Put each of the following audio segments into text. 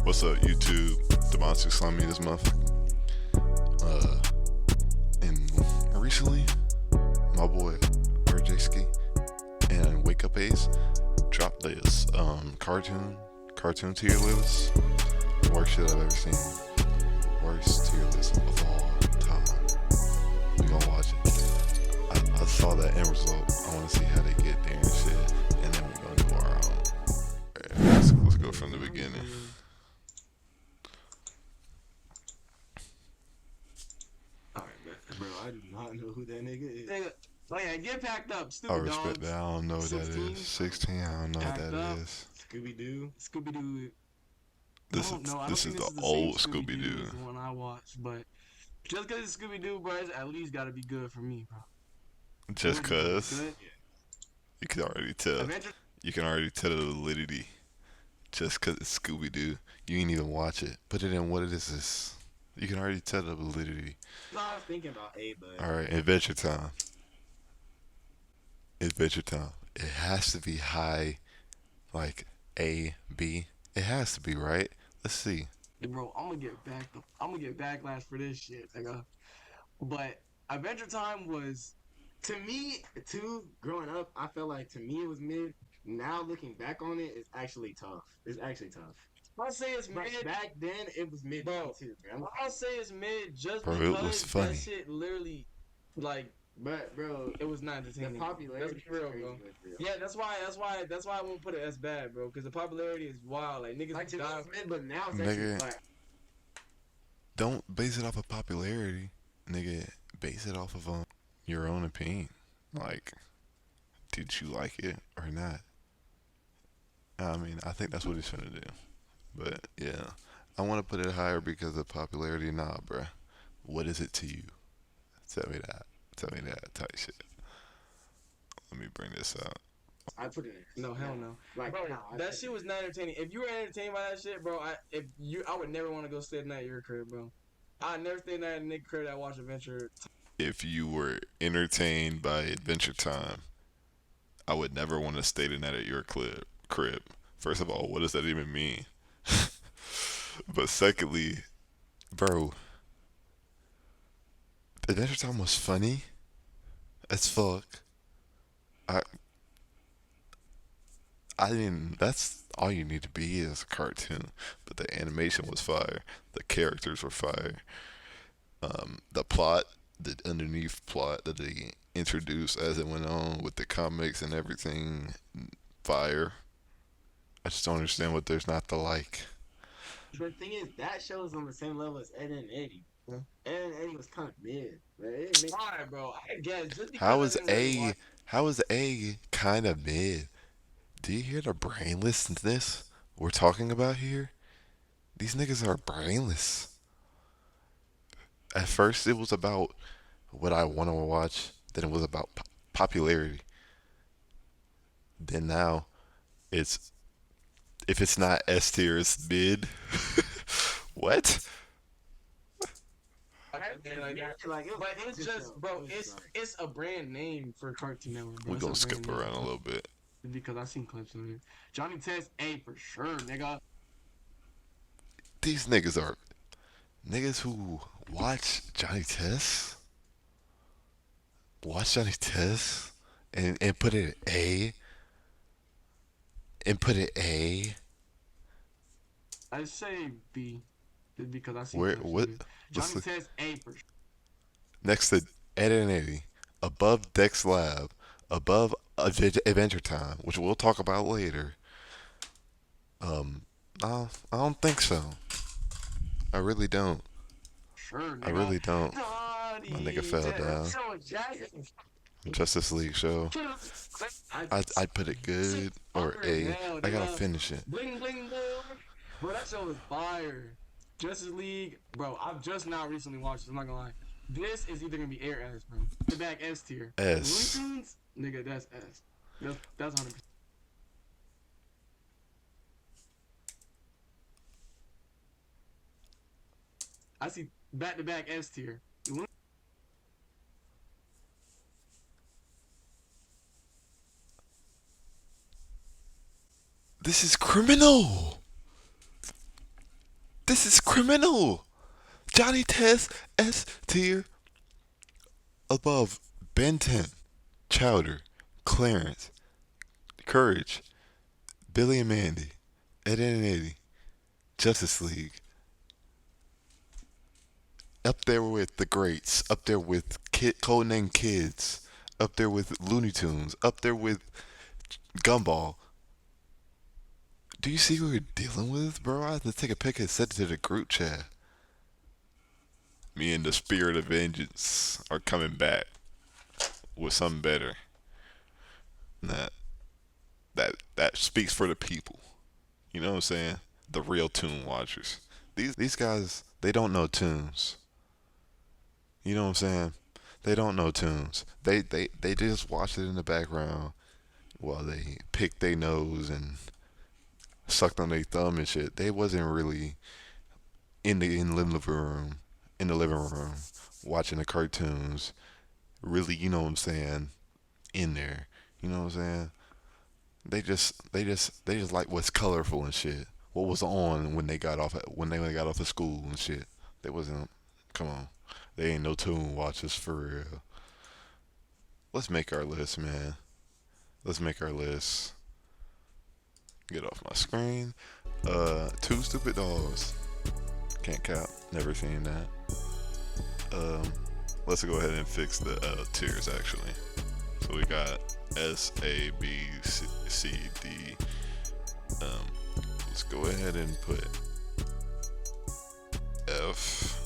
What's up, YouTube? The Monster Slimy this month. And recently, my boy Rjayskii and Wake Up Ace dropped this cartoon tier list. Worst shit I've ever seen. Worst tier list of all time. We gonna watch it. I saw that end result. I wanna see how they get there and shit. And then we gonna do our own. Alright, let's go from the beginning. Bro, I do not know who that nigga is. Nigga, oh yeah, get packed up, I stupid respect dogs. that. I don't know what that 16? is. 16. I don't know what Packed that up. is. Scooby Doo. Scooby Doo. This is I don't this is think the same old Scooby Doo. as the one I watched, but just because it's Scooby Doo, bro, it's at least gotta be good for me, bro. Just cause Good. you can already tell. Adventure. You can already tell the validity. Just cause it's Scooby Doo, you ain't even watch it. Put it in what it is. You can already tell the validity. No, I was thinking about A, but All right, Adventure Time. Adventure Time. It has to be high, like A, B. It has to be, right? Let's see. Bro, I'm gonna get back. I'm gonna get backlash for this shit, nigga. But Adventure Time was, to me, too, growing up, I felt like to me it was mid. Now looking back on it, it's actually tough. It's actually tough. I say it's But mid. back then, it was mid Bro, too. Bro. I'll say it's mid just Bro, it because was funny. that shit literally, like, But bro, it was not the entertaining. popularity Let's be real, is crazy bro. with real. Yeah, that's why I won't put it as bad, bro. Because the popularity is wild. Like niggas Like to me, die. it's mid, but now it's Nigga. actually like Don't base it off of popularity, nigga. Base it off of your own opinion. Like, did you like it or not? I mean, I think that's what he's trying to do. But yeah, I want to put it higher because of popularity. Nah, bruh. What is it to you? Tell me that. Tell me that type shit. Let me bring this out. I put it in. No, hell no. Like Bro, nah, I that put shit it was in. not entertaining. If you were entertained by that shit, bro, I would never want to go stay the night at your crib, bro. I'd never stay the night at a nigga crib that watch Adventure. If you were entertained by Adventure Time, I would never want to stay the night at your crib. First of all, what does that even mean? But secondly, bro, Adventure Time was funny as fuck. I I mean, that's all you need to be is a cartoon. But the animation was fire. The characters were fire. The plot, the underneath plot that they introduced as it went on with the comics and everything, fire. I just don't understand what there's not to like. The thing is, that show is on the same level as Ed and Eddie. Yeah. Ed and Eddie was kind of mid. But it didn't make Why, bro? I guess just because How I is didn't really watch. how is A kind of mid? Do you hear the brainlessness we're talking about here? These niggas are brainless. At first, it was about what I want to watch. Then it was about popularity. Then now, it's if it's not S tier, it's mid. What? like it was But it's just, show. bro, It was it's a brand name for Cartoon Network, bro. We're It's a gonna skip brand name. around a little bit. Because I seen clips of it. Johnny Test, A for sure, nigga. These niggas are niggas who watch Johnny Test. Watch Johnny Test and put it A. And put it A. I say B, just because I seen Where clips what? of it. What's Johnny the, Test, A for sure. next to Ed and Eddie, above Dex Lab, above Adventure Time, which we'll talk about later. I don't think so. I really don't. Sure, nigga. I really don't. Johnny My nigga fell Test. down. So Jackson. Justice League show. I'd put it good or A. Hell, I gotta nigga. finish it. Bling bling boy. Bro, that show was fire. Justice League, bro. I've just now recently watched it. I'm not gonna lie. This is either gonna be A or S, bro. The back S tier. S. Looney Tunes, nigga, that's S. That's 100%. I see back to back S tier. This is criminal. This is criminal. Johnny Test S tier above Ben 10, Chowder, Clarence, Courage, Billy and Mandy, Ed, Edd and Eddy, Justice League. Up there with the greats. Up there with Codename Kids. Up there with Looney Tunes. Up there with Gumball. Do you see what we're dealing with, bro? I had to take a pic and send it to the group chat. Me and the Spirit of Vengeance are coming back with something better. That that speaks for the people. You know what I'm saying? The real tune watchers. These guys, they don't know tunes. You know what I'm saying? They don't know tunes. They just watch it in the background while they pick their nose and sucked on their thumb and shit. They wasn't really in the living room watching the cartoons. Really, you know what I'm saying? In there, you know what I'm saying? They just like what's colorful and shit. What was on when they got off of school and shit. They wasn't. Come on, they ain't no tune watchers for real. Let's make our list, man. Let's make our list. Get off my screen. Two stupid dogs. Can't cap. Never seen that. Let's go ahead and fix the tiers actually. So we got S, A, B, C, D. Let's go ahead and put F.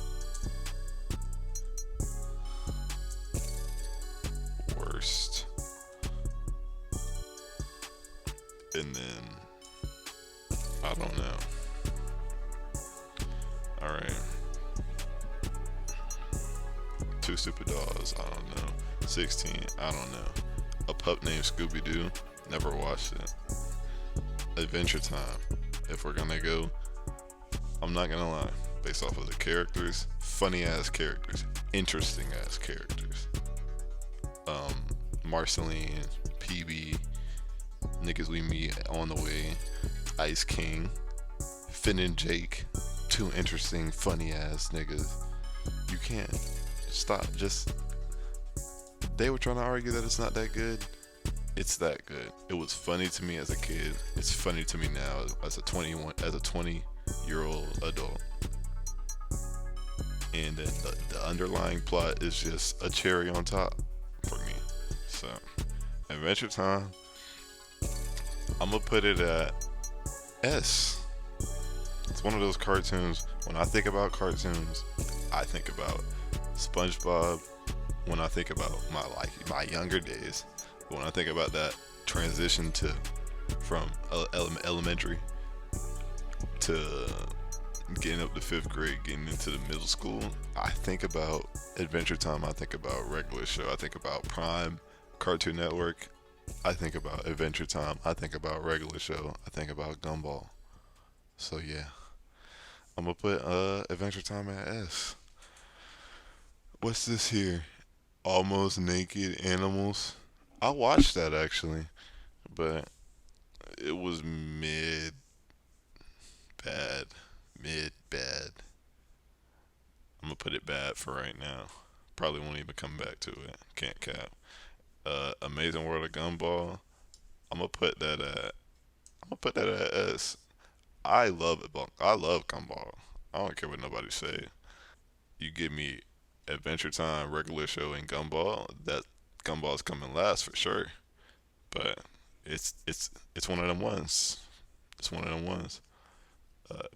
Worst. And then I don't know. Alright. Two Stupid Dogs, I don't know. 16, I don't know. A Pup Named Scooby Doo, never watched it. Adventure Time, if we're gonna go, I'm not gonna lie, based off of the characters, funny ass characters, interesting ass characters. Marceline, PB, niggas we meet on the way, Ice King, Finn and Jake, two interesting, funny ass niggas. You can't stop. Just they were trying to argue that it's not that good. It's that good. It was funny to me as a kid. It's funny to me now as a 20-year-old adult. And then the underlying plot is just a cherry on top for me. So, Adventure Time, I'm gonna put it at S. It's one of those cartoons. When I think about cartoons, I think about SpongeBob. When I think about my younger days, but when I think about that transition from elementary to getting up to 5th grade, getting into the middle school, I think about Adventure Time. I think about regular show. I think about Prime, Cartoon Network. I think about Adventure Time. I think about regular show. I think about Gumball. So yeah, I'm gonna put Adventure Time at S. What's this here? Almost Naked Animals. I watched that actually, but it was bad, mid bad. I'm gonna put it bad for right now. Probably won't even come back to it. Can't cap. Amazing World of Gumball. I'm gonna put that at. I'm gonna put that at S. I love it. I love Gumball. I don't care what nobody say. You give me Adventure Time, regular show, and Gumball. That Gumball's coming last for sure. But it's one of them ones. It's one of them ones.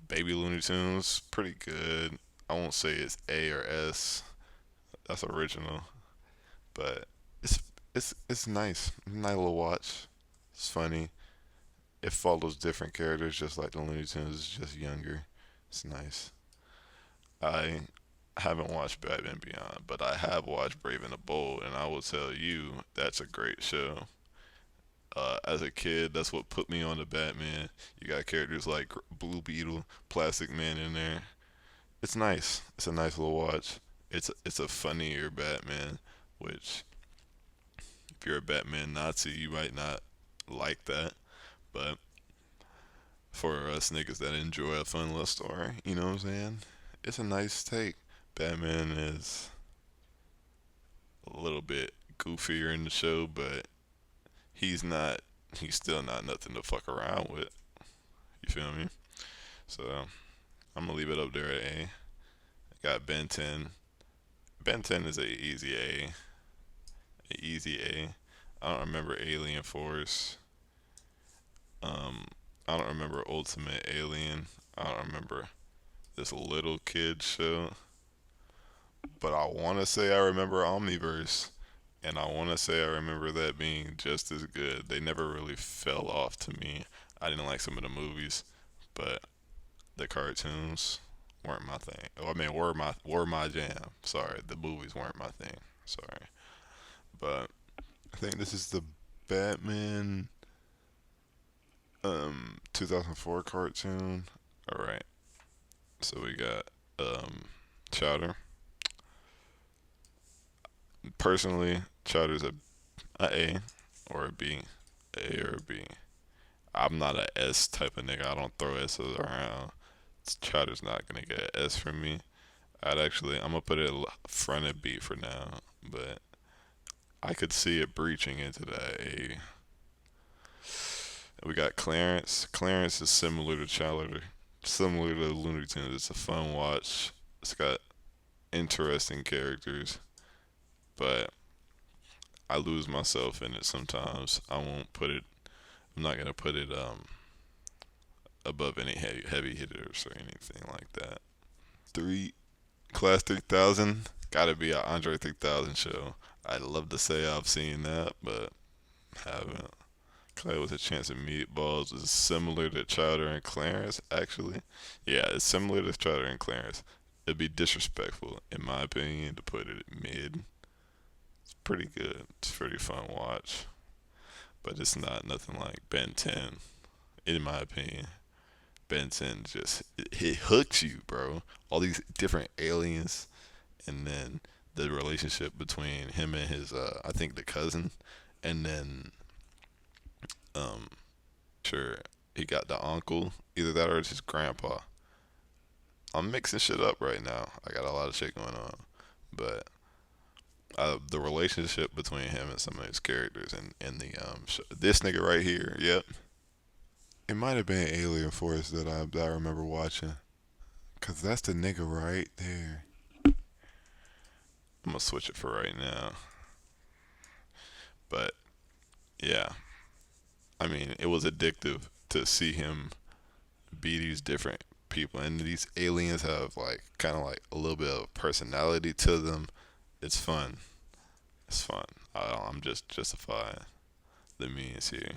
Baby Looney Tunes, pretty good. I won't say it's A or S. That's original, but it's nice. Nice little watch. It's funny. It follows different characters, just like the Looney Tunes. It's just younger. It's nice. I haven't watched Batman Beyond, but I have watched Brave and the Bold, and I will tell you that's a great show. As a kid, that's what put me on to Batman. You got characters like Blue Beetle, Plastic Man in there. It's nice. It's a nice little watch. It's a funnier Batman, which if you're a Batman Nazi, you might not like that. But For us niggas that enjoy a fun love story, you know what I'm saying? It's a nice take. Batman is a little bit goofier in the show, but he's not. He's still not nothing to fuck around with. You feel me? So I'm gonna leave it up there at A. I got Ben 10. Ben 10 is a easy A. A easy A. I don't remember Alien Force. Um, I don't remember Ultimate Alien. I don't remember this little kid show. But I want to say I remember Omniverse. And I want to say I remember that being just as good. They never really fell off to me. I didn't like some of the movies, but the cartoons weren't my thing. Oh, I mean, were my jam. Sorry, the movies weren't my thing. Sorry, but I think this is the Batman 2004 cartoon. All right, so we got Chowder. Personally, Chowder's a or a B, A or a B. I'm not a S type of nigga. I don't throw S's around. Chowder's not gonna get an S from me. I'm gonna put it front of B for now, but I could see it breaching into that A. We got Clarence. Clarence is similar to Chowder, similar to Looney Tunes. It's a fun watch. It's got interesting characters, but I lose myself in it sometimes. I won't put it. I'm not gonna put it above any heavy hitters or anything like that. Three Class 3000 gotta be an Andre 3000 show. I'd love to say I've seen that, but haven't. Clay with a chance of meatballs is similar to Chowder and Clarence, actually. Yeah, it's similar to Chowder and Clarence. It'd be disrespectful, in my opinion, to put it mid. It's pretty good. It's a pretty fun watch, but it's not nothing like Ben 10, in my opinion. Ben 10 just it hooks you, bro. All these different aliens, and then the relationship between him and his, I think the cousin, and then um, sure he got the uncle, either that or it's his grandpa. I'm mixing shit up right now. I got a lot of shit going on, but the relationship between him and some of his characters in the show. This nigga right here, yep. It might have been Alien Force that I remember watching, cause that's the nigga right there. I'm gonna switch it for right now, but yeah, I mean it was addictive to see him be these different people, and these aliens have like kind of like a little bit of personality to them. It's fun. It's fun. I'm just justifying the means here.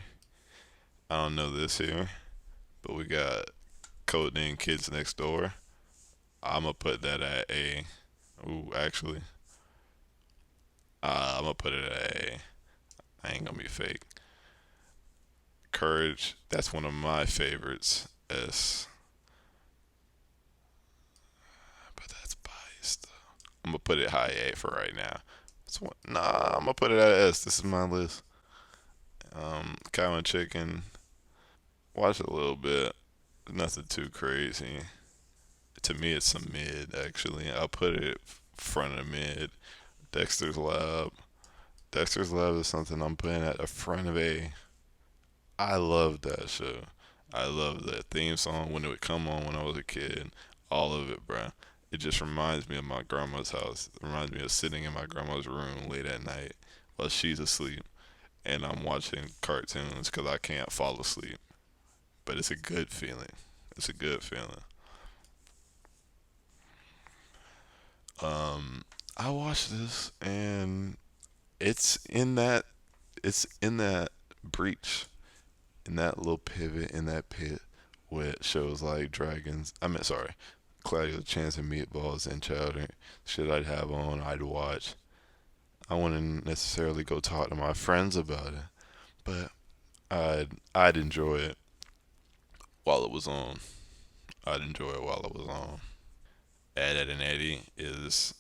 I don't know this here, but we got Codename Kids Next Door. I'm gonna put that at A. Ooh, actually, I'm gonna put it at A. I ain't gonna be fake. Courage. That's one of my favorites. S. But that's biased. I'm gonna put it high A for right now. Nah, I'm gonna put it at S. This is my list. Cow and Chicken. Watch a little bit. Nothing too crazy. To me, it's a mid. Actually, I'll put it front of mid. Dexter's Lab. Dexter's Lab is something I'm putting at the front of A. I love that show. I love that theme song when it would come on when I was a kid. All of it, bruh. It just reminds me of my grandma's house. It reminds me of sitting in my grandma's room late at night while she's asleep and I'm watching cartoons because I can't fall asleep. But it's a good feeling. It's a good feeling. I watched this and it's in that it's in that breach, in that little pivot, in that pit with shows like Dragons. I mean, sorry, Claudio Chance and Meatballs and Chowder. Shit I'd have on, I'd watch. I wouldn't necessarily go talk to my friends about it, but I'd enjoy it while it was on. I'd enjoy it while it was on. Ed and Eddie is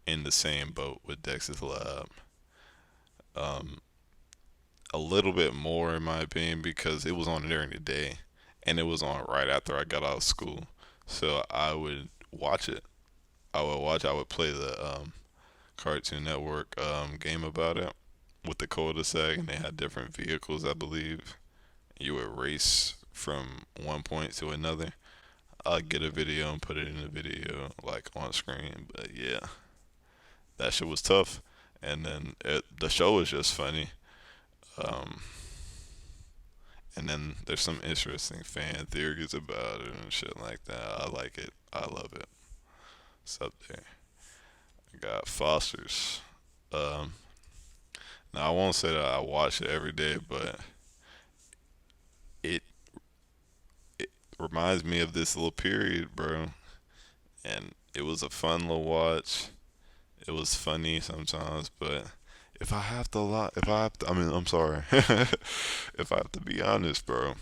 in the same boat with Dex's Lab. Um, a little bit more in my opinion because it was on during the day, and it was on right after I got out of school. So I would watch it. I would play the Cartoon Network game about it with the cul-de-sac, and they had different vehicles, I believe. You would race from one point to another. I'd get a video and put it in the video, like on screen. But yeah, that shit was tough. And then the show was just funny. Um, and then there's some interesting fan theories about it and shit like that. I like it. I love it. It's up there. I got Foster's. Um, Now I won't say that I watch it every day, but it it reminds me of this little period, bro. And it was a fun little watch. It was funny sometimes, but if I mean, I'm sorry. If I have to be honest, bro,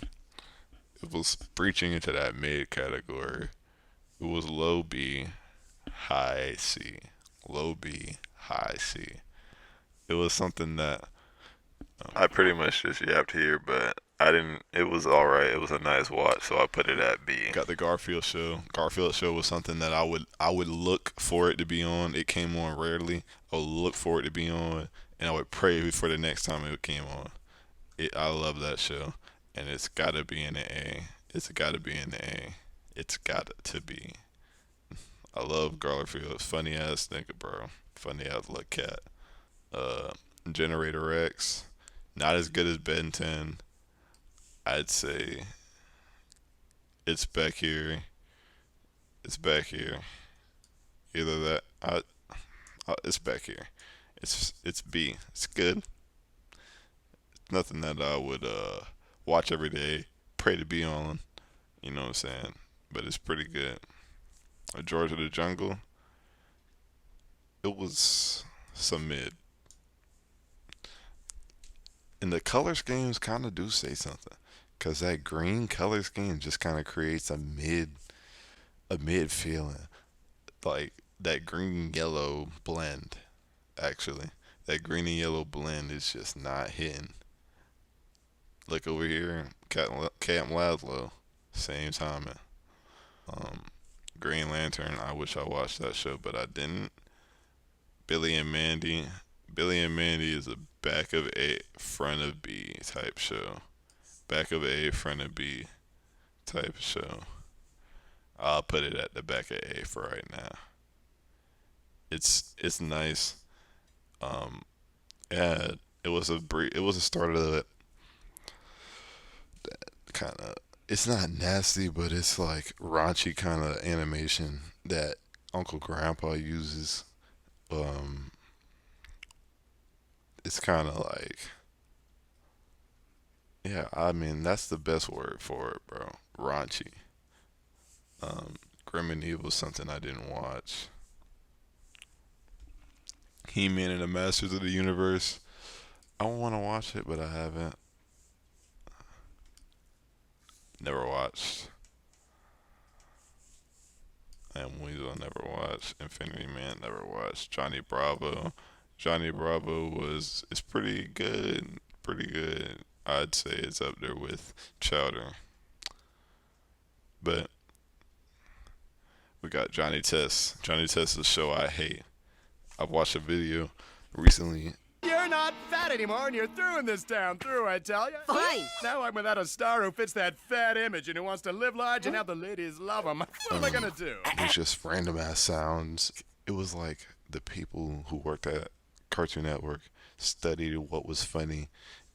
it was breaching into that mid category. It was low B, high C. Low B, high C. It was something that I pretty much just yapped here, but I didn't. It was all right. It was a nice watch, so I put it at B. Got the Garfield show. Garfield show was something that I would look for it to be on. It came on rarely. I would look for it to be on, and I would pray for the next time it came on. I love that show, and it's gotta be in the A. It's gotta be in the A. It's got to be. I love Garfield. Funny ass nigga, bro. Funny ass little cat. Uh, Generator X. Not as good as Ben 10. I'd say it's back here. It's back here. Either that. It's back here. It's B. It's good. It's nothing that I would watch every day. Pray to be on. You know what I'm saying? But it's pretty good. George of the Jungle. It was some mid. And the color schemes kind of do say something, cause that green color scheme just kind of creates a mid feeling, like that green yellow blend. Actually, that green and yellow blend is just not hitting. Look over here, Camp Laszlo, same timing. Um, Green Lantern. I wish I watched that show, but I didn't. Billy and Mandy. Billy and Mandy is a back of A, front of B type show. Back of A, front of B type show. I'll put it at the back of A for right now. It's nice. Um, yeah, it was a start of that kind of. It's not nasty, but it's like raunchy kind of animation that Uncle Grandpa uses. Um, it's kind of like, yeah, I mean, that's the best word for it, bro. Raunchy. Grim and Evil was something I didn't watch. He-Man and the Masters of the Universe. I want to watch it, but I haven't. Never watched. And Weasel never watched. Infinity Man never watched. Johnny Bravo. Johnny Bravo it's pretty good. Pretty good. I'd say it's up there with Chowder. But we got Johnny Test. Johnny Test is a show I hate. I've watched a video recently. You're not fat anymore, and you're through in this town. Through, I tell you. Fine. Now I'm without a star who fits that fat image and who wants to live large and have the ladies love him. What am I gonna do? It was just random ass sounds. It was like the people who worked at Cartoon Network studied what was funny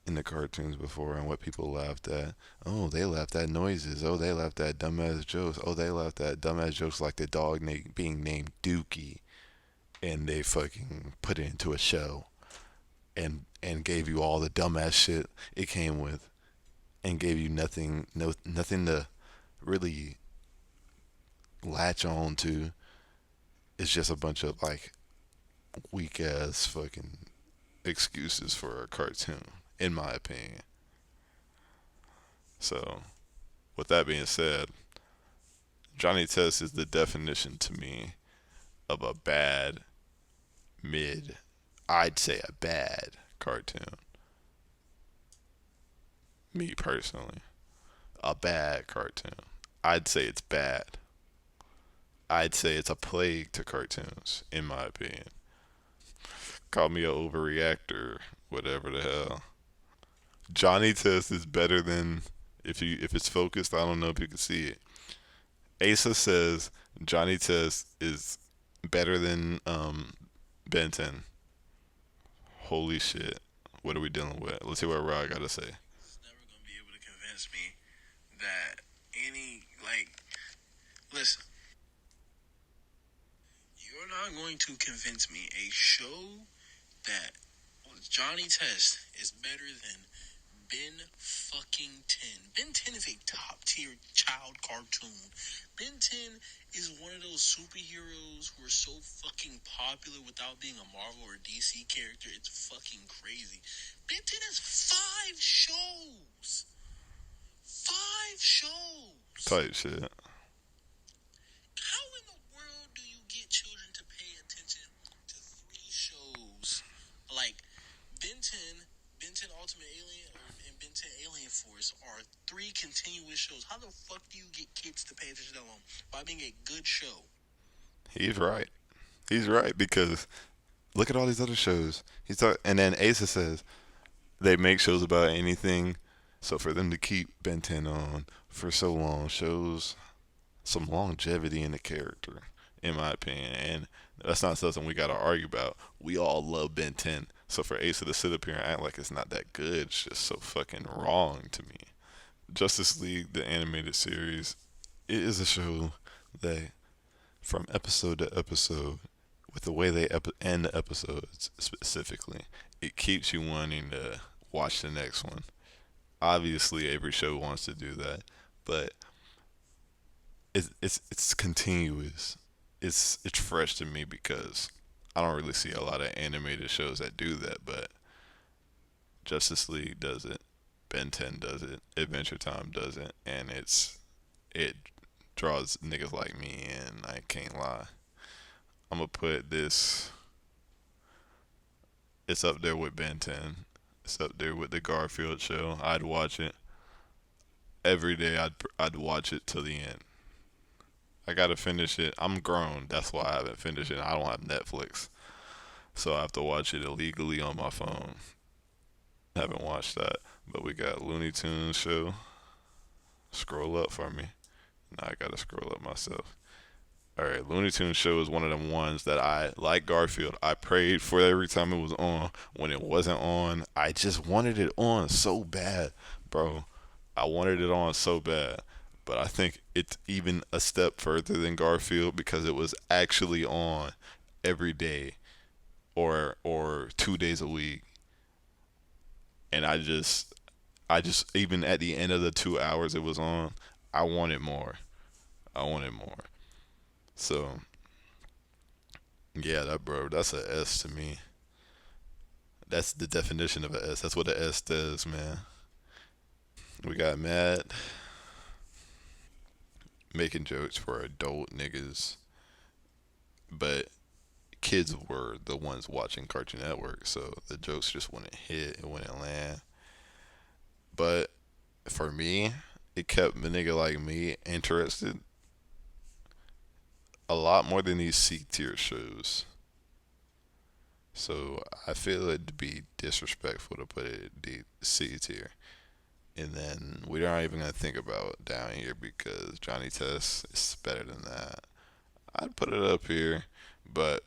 in the cartoons before and what people laughed at. Oh, they laughed at noises. Oh, they laughed at dumbass jokes. Oh, they laughed at dumbass jokes like the dog being named Dookie, and they fucking put it into a show and gave you all the dumbass shit it came with, and gave you nothing to really latch on to. It's just a bunch of like weak ass fucking excuses for a cartoon, in my opinion. So, with that being said, Johnny Test is the definition to me of a bad mid. I'd say a bad cartoon. Me personally. a bad cartoon. I'd say it's bad. I'd say it's a plague to cartoons, in my opinion. Call me a overreactor, whatever the hell. Johnny Test is better than if it's focused. I don't know if you can see it. Asa says Johnny Test is better than Ben 10. Holy shit! What are we dealing with? Let's see what Rod got to say. It's never gonna be able to convince me that any like. Listen, you're not going to convince me a show that Johnny Test is better than Ben fucking 10. Ben 10 is a top tier child cartoon. Ben 10 is one of those superheroes who are so fucking popular without being a Marvel or DC character. It's fucking crazy. Ben 10 has 5 shows. 5 shows. Type shit. How in the world do you get children to pay attention to 3 shows? Like Ben 10, Ben 10 Ultimate Alien, and Ben 10 Alien Force are 3 continuous shows. How the fuck do you get kids to pay attention to that long? By being a good show. He's right. He's right because look at all these other shows. And then Asa says they make shows about anything. So for them to keep Ben 10 on for so long shows some longevity in the character, in my opinion. And that's not something we got to argue about. We all love Ben 10. So for Asa to sit up here and act like it's not that good, it's just so fucking wrong to me. Justice League, the animated series, it is a show that from episode to episode, with the way they end the episodes specifically, it keeps you wanting to watch the next one. Obviously, every show wants to do that, but it's continuous. It's fresh to me because I don't really see a lot of animated shows that do that, but Justice League does it, Ben 10 does it, Adventure Time does it, and it draws niggas like me in. I can't lie. I'm gonna put this. It's up there with Ben 10. It's up there with the Garfield show. I'd watch it every day. I'd watch it till the end. I gotta finish it. I'm grown. That's why I haven't finished it. I don't have Netflix, so I have to watch it illegally on my phone. Haven't watched that, but we got Looney Tunes show. Scroll up for me. Now I gotta scroll up myself. Alright, Looney Tunes show is one of them ones that I, like Garfield, I prayed for every time it was on. When it wasn't on, I just wanted it on so bad, bro. I wanted it on so bad. But I think it's even a step further than Garfield because it was actually on every day or 2 days a week. And I just even at the end of the 2 hours it was on, I wanted more. I wanted more. So yeah, that's a S to me. That's the definition of a S. That's what a S does, man. We got Matt making jokes for adult niggas, but kids were the ones watching Cartoon Network, so the jokes just wouldn't hit, it wouldn't land. But for me, it kept a nigga like me interested a lot more than these C tier shows. So I feel it'd be disrespectful to put it C tier. And then we're not even gonna think about down here because Johnny Test is better than that. I'd put it up here, but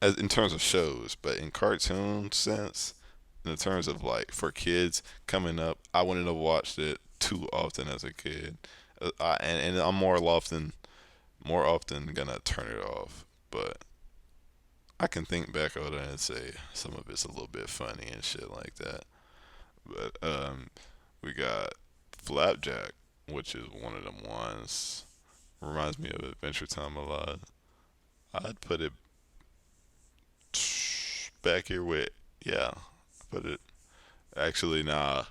as in terms of shows, but in cartoon sense, in terms of like for kids coming up, I wouldn't have watched it too often as a kid, and I'm more often gonna turn it off. But I can think back on it and say some of it's a little bit funny and shit like that. But we got Flapjack, which is one of them ones. Reminds me of Adventure Time a lot. I'd put it back here with, yeah. Put it, actually, nah.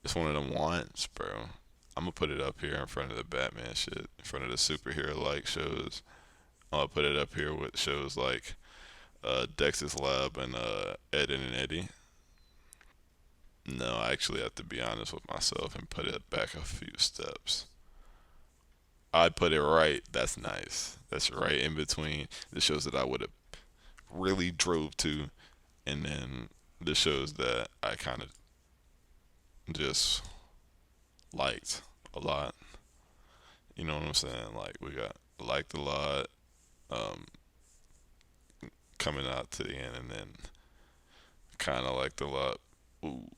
It's one of them ones, bro. I'm gonna put it up here in front of the Batman shit, in front of the superhero like shows. I'll put it up here with shows like Dexter's Lab and Ed, and Eddie. No, I actually have to be honest with myself and put it back a few steps. I put it right. That's nice. That's right in between the shows that I would have really drove to, and then the shows that I kind of just liked a lot. You know what I'm saying? Like we got liked a lot um, coming out to the end, and then kind of liked a lot. Ooh,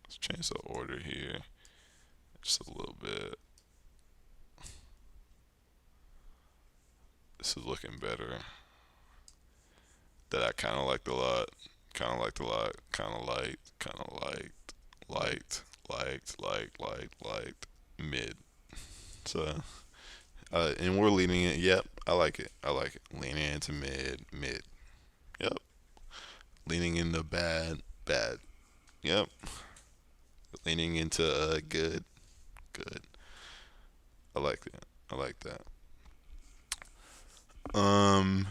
let's change the order here just a little bit. This is looking better. That I kind of liked a lot. Kind of liked a lot. Kind of liked. Kind of liked. Liked. Mid. So, and we're leaning it. Yep, I like it. I like it. Leaning into mid. Yep. Leaning into bad. Yep. Leaning into good. I like that. I like that. Um,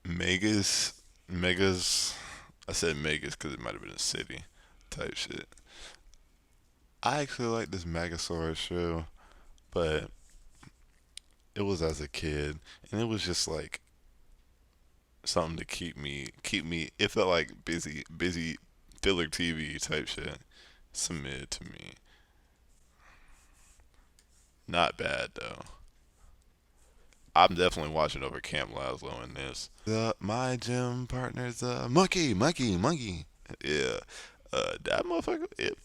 Megas. I said Megas because it might have been a city type shit. I actually like this Megasaurus show, but it was as a kid, and it was just like something to keep me. It felt like busy filler TV type shit. Submit to me. Not bad though. I'm definitely watching over Camp Laszlo in this. My gym partner's monkey. Yeah, that motherfucker. It,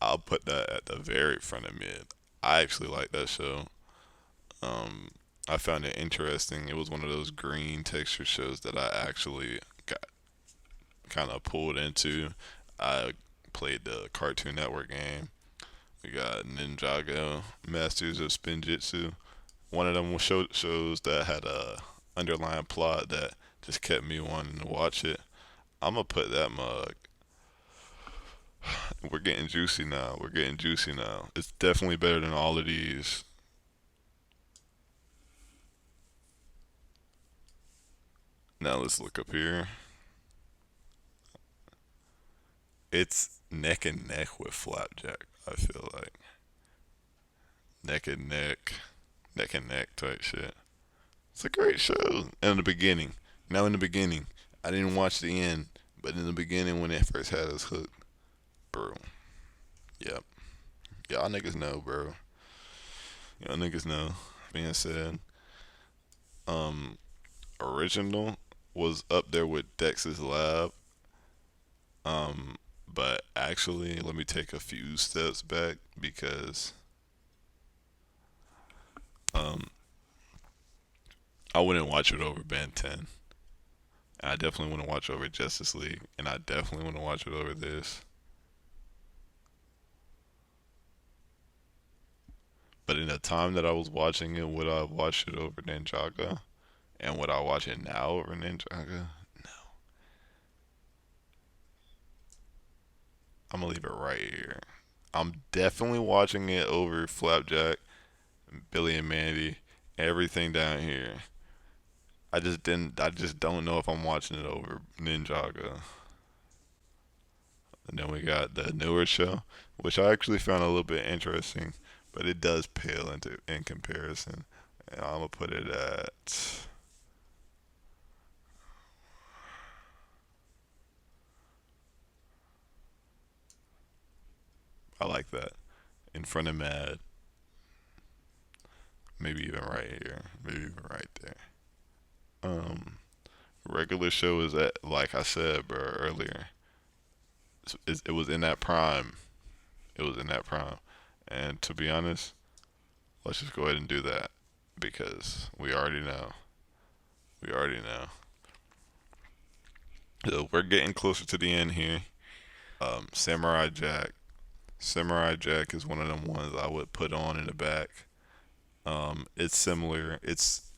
I'll put that at the very front of mid. I actually like that show. Um, I found it interesting. It was one of those green texture shows that I actually got kind of pulled into. I played the Cartoon Network game. We got Ninjago, Masters of Spinjitzu. One of them was shows that had a underlying plot that just kept me wanting to watch it. I'm gonna put that mug. We're getting juicy now. We're getting juicy now. It's definitely better than all of these. Now let's look up here. It's neck and neck with Flapjack. I feel like neck and neck type shit. It's a great show. In the beginning, now in the beginning, I didn't watch the end, but in the beginning when it first had us hooked, bro. Yep, y'all niggas know, bro. Y'all niggas know. Being said, um, original was up there with Dex's Lab. Um, but actually, let me take a few steps back because um, I wouldn't watch it over Ben 10. I definitely wouldn't watch over Justice League, and I definitely wouldn't watch it over this. But in the time that I was watching it, would I have watched it over Ninjaga? And would I watch it now over Ninjaga? No. I'm gonna leave it right here. I'm definitely watching it over Flapjack, Billy and Mandy, everything down here. I just didn't. I just don't know if I'm watching it over Ninjaga. And then we got the newer show, which I actually found a little bit interesting, but it does pale into in comparison. And I'm gonna put it at. I like that in front of Mad. Maybe even right here. Maybe even right there. Um, regular show is at like I said, bro, earlier. It was in that prime. It was in that prime. And to be honest, let's just go ahead and do that because we already know. We already know. So we're getting closer to the end here. Samurai Jack. Samurai Jack is one of them ones I would put on in the back. It's similar. It's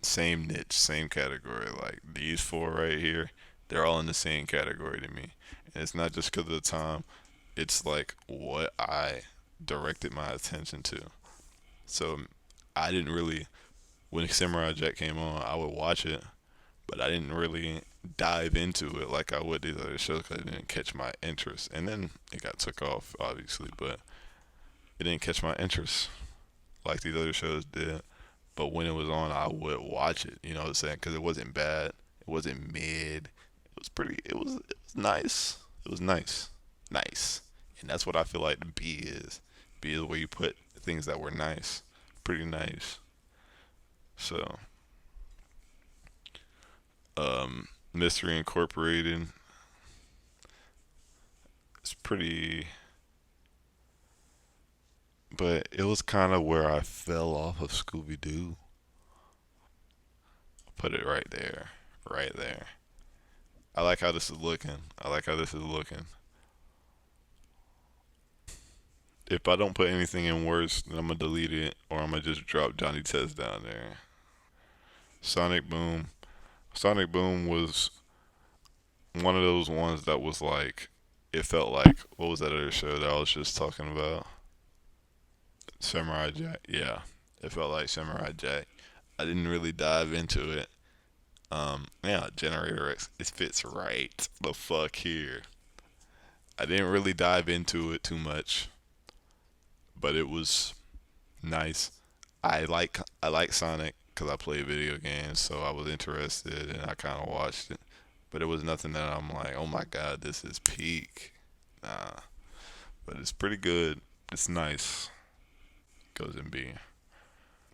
same niche, same category. Like these four right here, they're all in the same category to me. And it's not just because of the time. It's like what I directed my attention to. So I didn't really when Samurai Jack came on, I would watch it, but I didn't really dive into it like I would these other shows because it didn't catch my interest. And then it got took off, obviously, but it didn't catch my interest like these other shows did. But when it was on, I would watch it. You know what I'm saying? Because it wasn't bad. It wasn't mid. It was pretty. It was nice. It was nice, nice. And that's what I feel like the B is. B is where you put things that were nice, pretty nice. So, Mystery Incorporated. It's pretty, but it was kind of where I fell off of Scooby Doo. Put it right there, right there. I like how this is looking. I like how this is looking. If I don't put anything in worse, then I'm gonna delete it, or I'm gonna just drop Johnny Test down there. Sonic Boom. Sonic Boom was one of those ones that was like, it felt like, what was that other show that I was just talking about? Samurai Jack. Yeah, it felt like Samurai Jack. I didn't really dive into it. Yeah, Generator X. It fits right the fuck here. I didn't really dive into it too much, but it was nice. I like Sonic because I play video games, so I was interested and I kind of watched it. But it was nothing that I'm like, oh my god, this is peak. Nah, but it's pretty good. It's nice. Goes in B.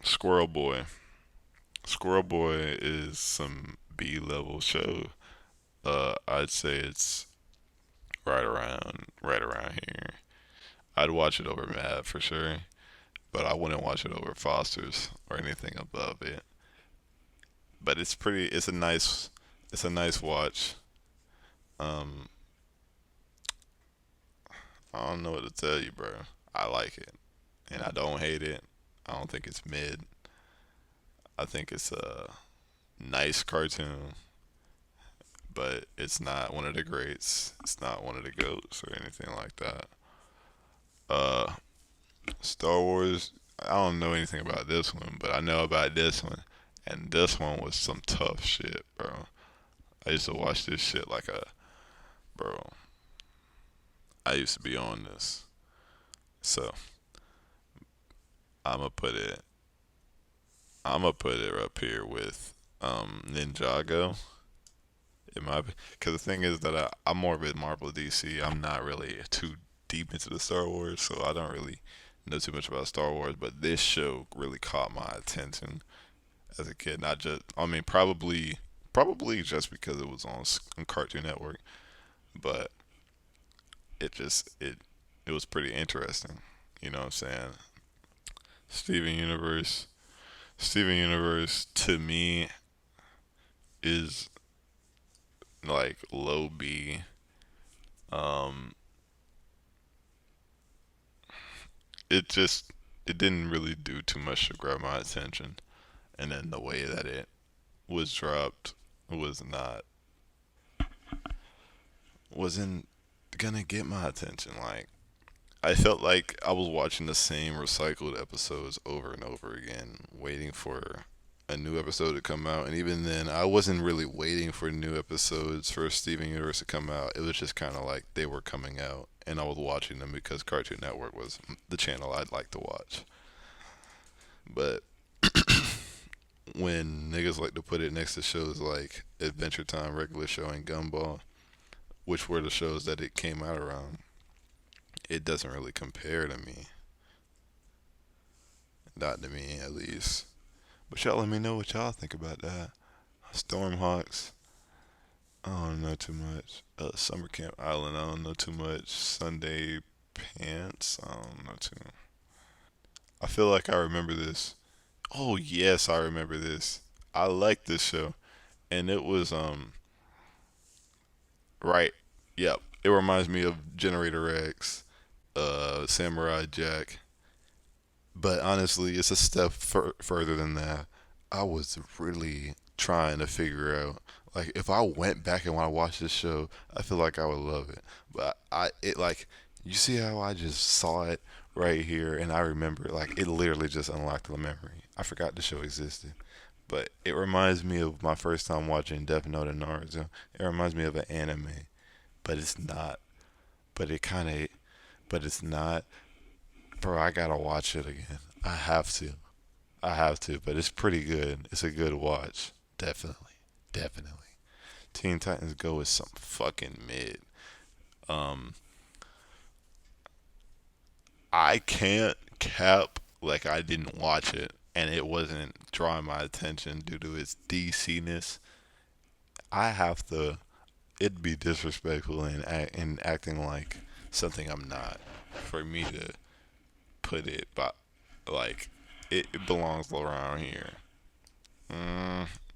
Squirrel Boy. Squirrel Boy is some B level show. I'd say it's right around here. I'd watch it over Mad for sure, but I wouldn't watch it over Foster's or anything above it. But it's pretty. It's a nice watch. Um, I don't know what to tell you, bro. I like it, and I don't hate it. I don't think it's mid. I think it's a nice cartoon, but it's not one of the greats. It's not one of the goats or anything like that. Uh, Star Wars. I don't know anything about this one, but I know about this one, and this one was some tough shit, bro. I used to watch this shit like a bro. I used to be on this, so I'ma put it. I'ma put it up here with Ninjago. In my, because the thing is that I'm more of a Marvel DC. I'm not really too deep into the Star Wars, so I don't really know too much about Star Wars. But this show really caught my attention as a kid. Not just, I mean, probably just because it was on Cartoon Network, but it was pretty interesting. You know what I'm saying? Steven Universe. Steven Universe to me is like low B. Um, it just it didn't really do too much to grab my attention, and then the way that it was dropped was not wasn't gonna get my attention. Like I felt like I was watching the same recycled episodes over and over again, waiting for a new episode to come out. And even then, I wasn't really waiting for new episodes for Steven Universe to come out. It was just kind of like they were coming out, and I was watching them because Cartoon Network was the channel I'd like to watch. But when niggas like to put it next to shows like Adventure Time, Regular Show, and Gumball, which were the shows that it came out around, it doesn't really compare to me. Not to me, at least. But y'all let me know what y'all think about that. Stormhawks, I don't know too much. Summer Camp Island, I don't know too much. Sunday Pants, I don't know too. I feel like I remember this. Oh yes, I remember this. I like this show, and it was right. Yep, it reminds me of Generator X, Samurai Jack, but honestly, it's a step further than that. I was really trying to figure out, like, if I went back and when I watched this show, I feel like I would love it. But it like, you see how I just saw it right here, and I remember, like, it literally just unlocked the memory. I forgot the show existed, but it reminds me of my first time watching Death Note and Naruto. It reminds me of an anime, but it's not. But it kind of, but it's not. Bro, I gotta watch it again. I have to. I have to, but it's pretty good. It's a good watch. Definitely. Definitely. Teen Titans Go is some fucking mid. Um, I can't cap like I didn't watch it and it wasn't drawing my attention due to its DC ness. I have to. It'd be disrespectful in acting like something I'm not for me to put it, but like it belongs around here.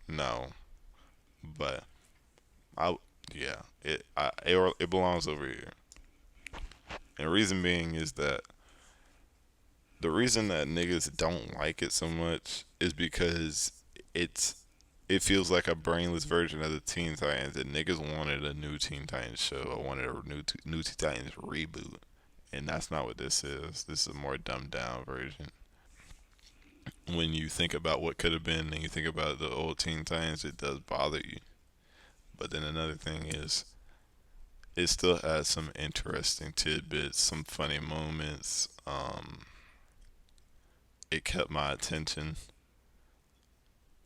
No, but I yeah it belongs over here. And the reason being is that the reason that niggas don't like it so much is because it's it feels like a brainless version of the Teen Titans. And niggas wanted a new Teen Titans show. I wanted a new Teen Titans reboot, and that's not what this is. This is a more dumbed down version. When you think about what could have been, and you think about the old Teen Titans, it does bother you. But then another thing is, it still has some interesting tidbits, some funny moments. It kept my attention.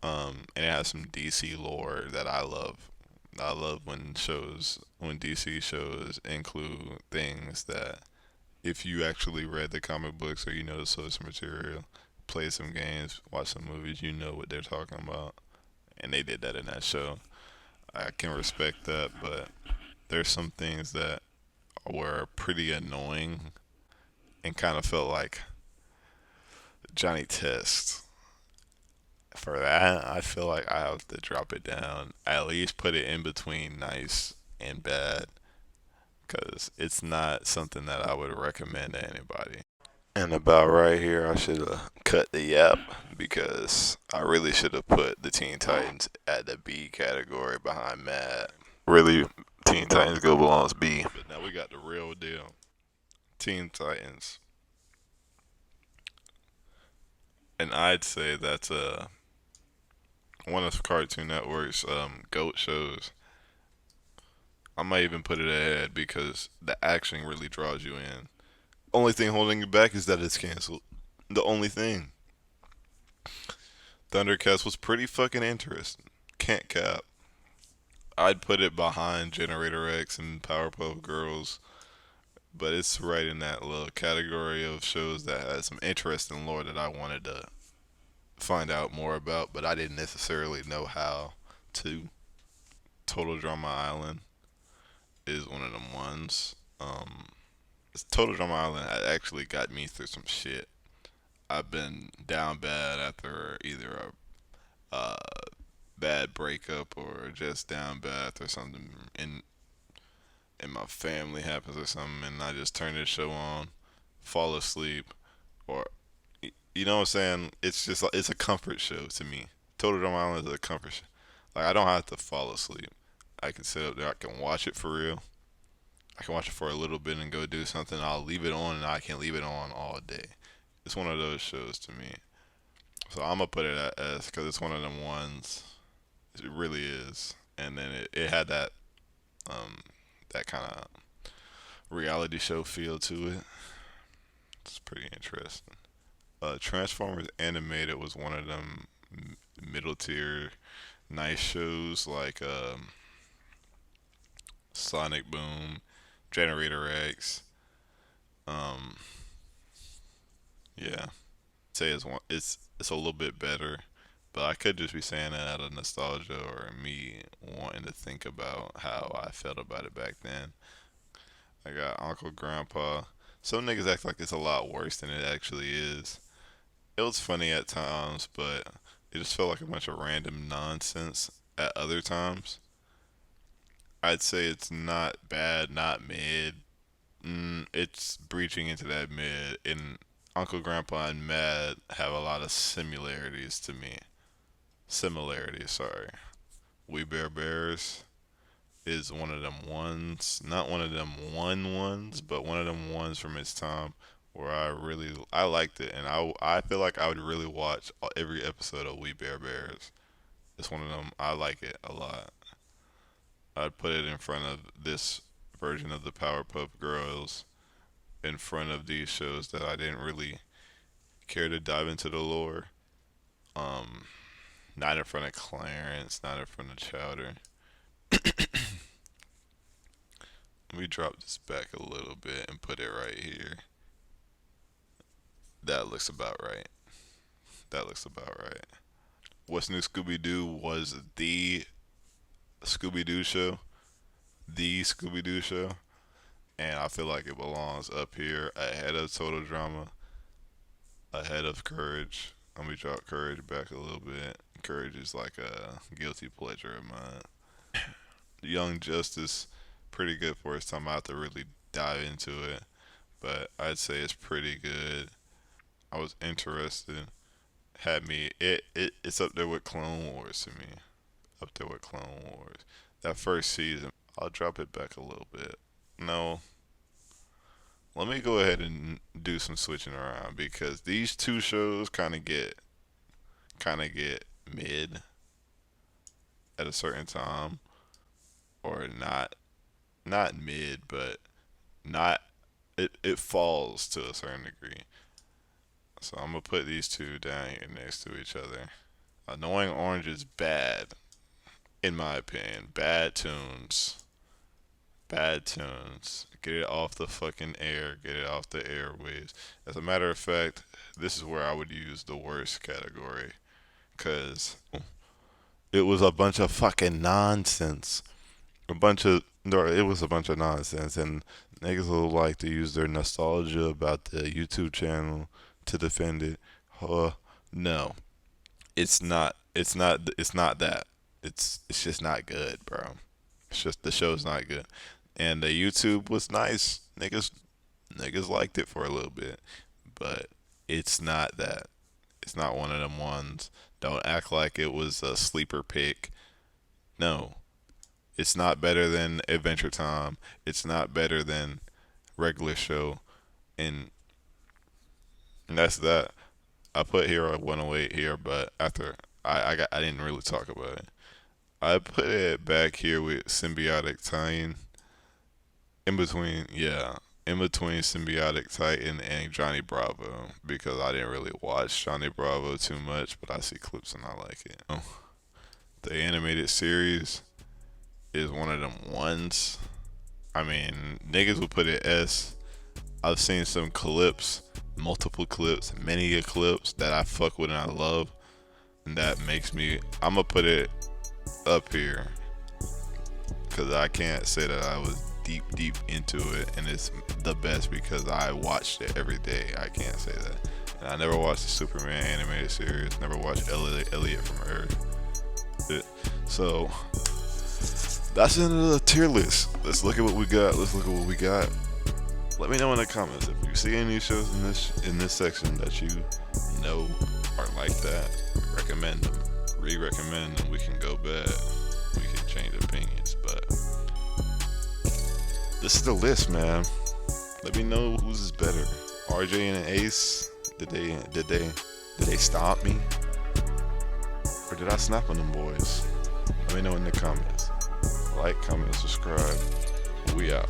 And it has some DC lore that I love. I love when DC shows include things that if you actually read the comic books or you know the source material, play some games, watch some movies, you know what they're talking about. And they did that in that show. I can respect that, but there's some things that were pretty annoying and kind of felt like Johnny Test. For that, I feel like I have to drop it down. At least put it in between nice and bad, because it's not something that I would recommend to anybody. And about right here, I should have cut the yap because I really should have put the Teen Titans at the B category behind Mad. Really, Teen Titans Go belongs B. But now we got the real deal. Teen Titans. And I'd say that's one of Cartoon Network's GOAT shows. I might even put it ahead because the action really draws you in. Only thing holding you back is that it's canceled. The only thing. Thundercats was pretty fucking interesting. Can't cap. I'd put it behind Generator X and Powerpuff Girls, but it's right in that little category of shows that has some interesting lore that I wanted to find out more about, but I didn't necessarily know how to. Total Drama Island is one of them ones. Total Drama Island actually got me through some shit. I've been down bad after either a bad breakup or just down bad after something in my family happens or something, and I just turn this show on, fall asleep, or you know what I'm saying? It's just like it's a comfort show to me. Total Drama Island is a comfort show. Like I don't have to fall asleep. I can sit up there. I can watch it for real. I can watch it for a little bit and go do something. I'll leave it on, and I can leave it on all day. It's one of those shows to me. So I'm gonna put it at S because it's one of them ones. It really is. And then it had that kind of reality show feel to it. It's pretty interesting. Transformers Animated was one of them middle tier nice shows like Sonic Boom, Generator X. Um, yeah, say it's a little bit better, but I could just be saying that out of nostalgia or me wanting to think about how I felt about it back then. I got Uncle Grandpa. Some niggas act like it's a lot worse than it actually is. It was funny at times, but it just felt like a bunch of random nonsense at other times. I'd say it's not bad, not mid. It's breaching into that mid, and Uncle Grandpa and Mad have a lot of similarities to me. Similarities, sorry. We Bear Bears is one of them ones, not one of them ones, but one of them ones from its time where I liked it, and I feel like I would really watch every episode of We Bear Bears. It's one of them. I like it a lot. I'd put it in front of this version of the Powerpuff Girls, in front of these shows that I didn't really care to dive into the lore. Um, Not in front of Clarence, not in front of Chowder. Let me drop this back a little bit and put it right here. That looks about right. That looks about right. What's New Scooby Doo was the Scooby Doo show. The Scooby Doo show. And I feel like it belongs up here ahead of Total Drama, ahead of Courage. Let me drop Courage back a little bit. Courage is like a guilty pleasure of mine. Young Justice, pretty good for its time. I have to really dive into it, but I'd say it's pretty good. I was interested. Had me. It's up there with Clone Wars to me. Up there with Clone Wars. That first season, I'll drop it back a little bit. No. Let me go ahead and do some switching around because these two shows kind of get mid at a certain time, or not mid, but not it falls to a certain degree. So I'm gonna put these two down here next to each other. Annoying Orange is bad, in my opinion. Bad tunes. Bad tunes. Get it off the fucking air. Get it off the airwaves. As a matter of fact, this is where I would use the worst category. Cause it was a bunch of fucking nonsense. It was a bunch of nonsense, and niggas will like to use their nostalgia about the YouTube channel to defend it. No, it's not. It's not. It's not that. It's just not good, bro. It's just the show's not good, and the YouTube was nice. Niggas liked it for a little bit, but it's not that. It's not one of them ones. Don't act like it was a sleeper pick. No, it's not better than Adventure Time. It's not better than regular show, and that's that. I put Hero 108 here, but after I didn't really talk about it. I put it back here with Symbiotic Titan. In between Symbiotic Titan and Johnny Bravo, because I didn't really watch Johnny Bravo too much, but I see clips and I like it. The animated series is one of them ones. I mean, niggas would put it S. I've seen some clips, multiple clips, many a clips that I fuck with and I love, and that makes me. I'ma put it up here because I can't say that I was deep into it and it's the best because I watched it every day. I can't say that. And I never watched the Superman animated series. Never watched Elliot from Earth. So that's the end of the tier list. Let's look at what we got. Let me know in the comments if you see any shows in this section that you know are like that. Recommend them. Re-recommend them. We can go bad. We can change opinions, but this is the list, man. Let me know whose is better. RJ and Ace. Did they stop me? Or did I snap on them boys? Let me know in the comments. Like, comment, subscribe. We out.